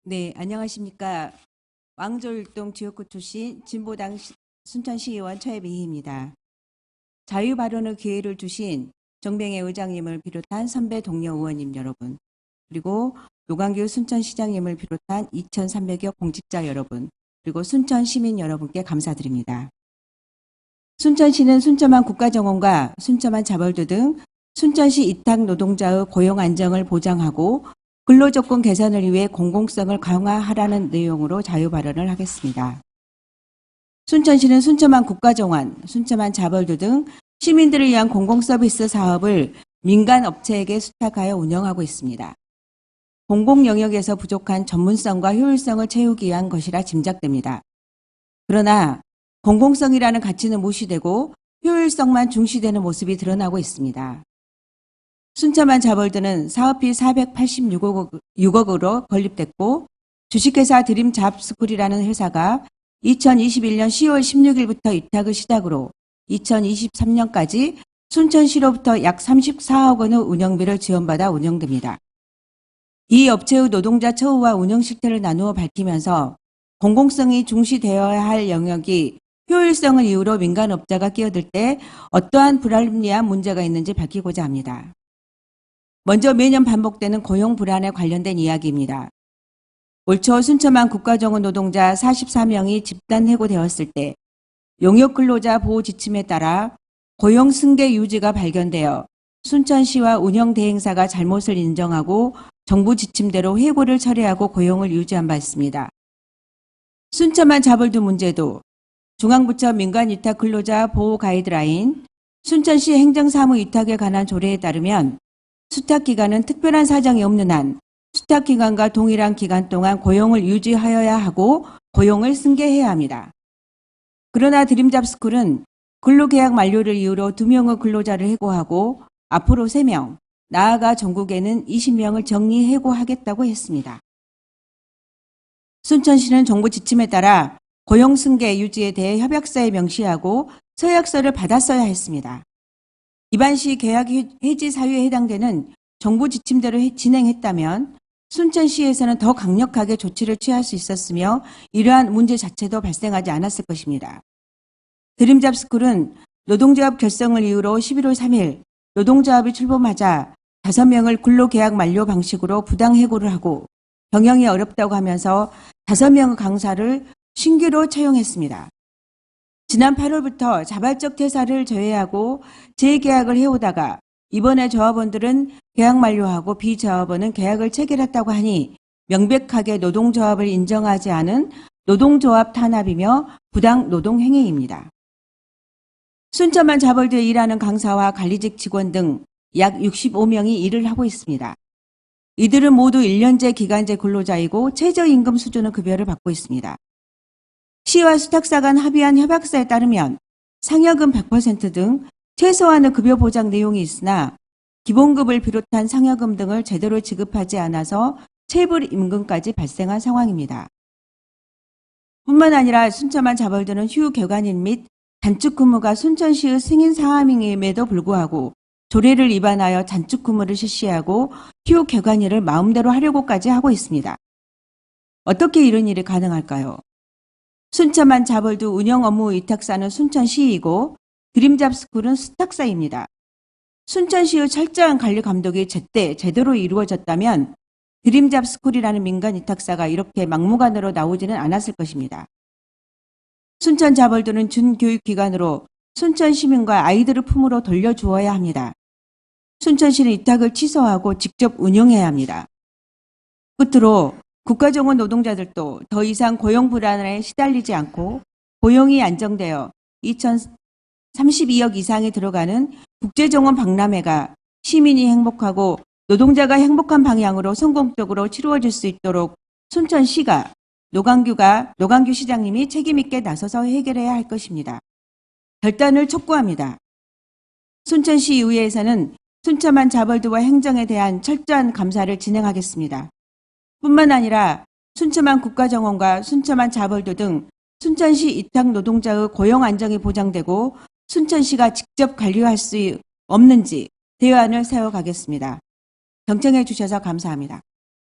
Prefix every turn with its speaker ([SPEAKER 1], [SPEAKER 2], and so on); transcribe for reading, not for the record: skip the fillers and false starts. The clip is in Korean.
[SPEAKER 1] 네, 안녕하십니까. 왕조율동 지역구 출신 진보당 순천시의원 최미희입니다. 자유발언의 기회를 주신 정병혜 의장님을 비롯한 선배 동료 의원님 여러분, 그리고 노광규 순천시장님을 비롯한 2,300여 공직자 여러분, 그리고 순천 시민 여러분께 감사드립니다. 순천시는 순천만 국가정원과 순천만 자벌도 등 순천시 이탁 노동자의 고용 안정을 보장하고 근로조건 개선을 위해 공공성을 강화하라는 내용으로 자유발언을 하겠습니다. 순천시는 순천만 국가정원, 순천만 자벌도 등 시민들을 위한 공공서비스 사업을 민간 업체에게 수탁하여 운영하고 있습니다. 공공 영역에서 부족한 전문성과 효율성을 채우기 위한 것이라 짐작됩니다. 그러나 공공성이라는 가치는 무시되고 효율성만 중시되는 모습이 드러나고 있습니다. 순천만 자벌드는 사업비 486억으로 건립됐고 주식회사 드림잡스쿨이라는 회사가 2021년 10월 16일부터 위탁을 시작으로 2023년까지 순천시로부터 약 34억 원의 운영비를 지원받아 운영됩니다. 이 업체의 노동자 처우와 운영 실태를 나누어 밝히면서 공공성이 중시되어야 할 영역이 효율성을 이유로 민간업자가 끼어들 때 어떠한 불합리한 문제가 있는지 밝히고자 합니다. 먼저 매년 반복되는 고용 불안에 관련된 이야기입니다. 올 초 순천만 국가정원 노동자 44명이 집단 해고되었을 때 용역 근로자 보호 지침에 따라 고용 승계 유지가 발견되어 순천시와 운영 대행사가 잘못을 인정하고 정부 지침대로 해고를 처리하고 고용을 유지한 바 있습니다. 순천만 자벌도 문제도 중앙부처 민간위탁 근로자 보호 가이드라인, 순천시 행정사무 위탁에 관한 조례에 따르면 수탁기간은 특별한 사정이 없는 한 수탁기간과 동일한 기간 동안 고용을 유지하여야 하고 고용을 승계해야 합니다. 그러나 드림잡스쿨은 근로계약 만료를 이유로 2명의 근로자를 해고하고 앞으로 3명, 나아가 전국에는 20명을 정리 해고하겠다고 했습니다. 순천시는 정부 지침에 따라 고용 승계 유지에 대해 협약서에 명시하고 서약서를 받았어야 했습니다. 이반 시 계약 해지 사유에 해당되는 정부 지침대로 진행했다면 순천시에서는 더 강력하게 조치를 취할 수 있었으며 이러한 문제 자체도 발생하지 않았을 것입니다. 드림잡스쿨은 노동조합 결성을 이유로 11월 3일 노동조합이 출범하자 5명을 근로계약 만료 방식으로 부당해고를 하고 경영이 어렵다고 하면서 5명의 강사를 신규로 채용했습니다. 지난 8월부터 자발적 퇴사를 제외하고 재계약을 해오다가 이번에 조합원들은 계약 만료하고 비조합원은 계약을 체결했다고 하니 명백하게 노동조합을 인정하지 않은 노동조합 탄압이며 부당 노동행위입니다. 순천만 자벌드에 일하는 강사와 관리직 직원 등 약 65명이 일을 하고 있습니다. 이들은 모두 1년제 기간제 근로자이고 최저임금 수준의 급여를 받고 있습니다. 시와 수탁사 간 합의한 협약서에 따르면 상여금 100% 등 최소한의 급여 보장 내용이 있으나 기본급을 비롯한 상여금 등을 제대로 지급하지 않아서 체불임금까지 발생한 상황입니다. 뿐만 아니라 순천만 자벌드는 휴 개관일 및 단축 근무가 순천시의 승인 사항임에도 불구하고 조례를 위반하여 단축 근무를 실시하고 휴 개관일을 마음대로 하려고까지 하고 있습니다. 어떻게 이런 일이 가능할까요? 순천만 자벌도 운영 업무 위탁사는 순천시이고 드림잡스쿨은 수탁사입니다. 순천시의 철저한 관리 감독이 제대로 이루어졌다면 드림잡스쿨이라는 민간 위탁사가 이렇게 막무가내로 나오지는 않았을 것입니다. 순천 자벌도는 준교육기관으로 순천 시민과 아이들을 품으로 돌려주어야 합니다. 순천시는 위탁을 취소하고 직접 운영해야 합니다. 끝으로 국가정원 노동자들도 더 이상 고용 불안에 시달리지 않고 고용이 안정되어 2032억 이상이 들어가는 국제정원 박람회가 시민이 행복하고 노동자가 행복한 방향으로 성공적으로 치루어질 수 있도록 순천시가 노광규 시장님이 책임있게 나서서 해결해야 할 것입니다. 결단을 촉구합니다. 순천시 의회에서는 순천만 자벌드와 행정에 대한 철저한 감사를 진행하겠습니다. 뿐만 아니라 순천만 국가정원과 순천만 자벌도 등 순천시 위탁 노동자의 고용 안정이 보장되고 순천시가 직접 관리할 수 없는지 대안을 세워가겠습니다. 경청해 주셔서 감사합니다.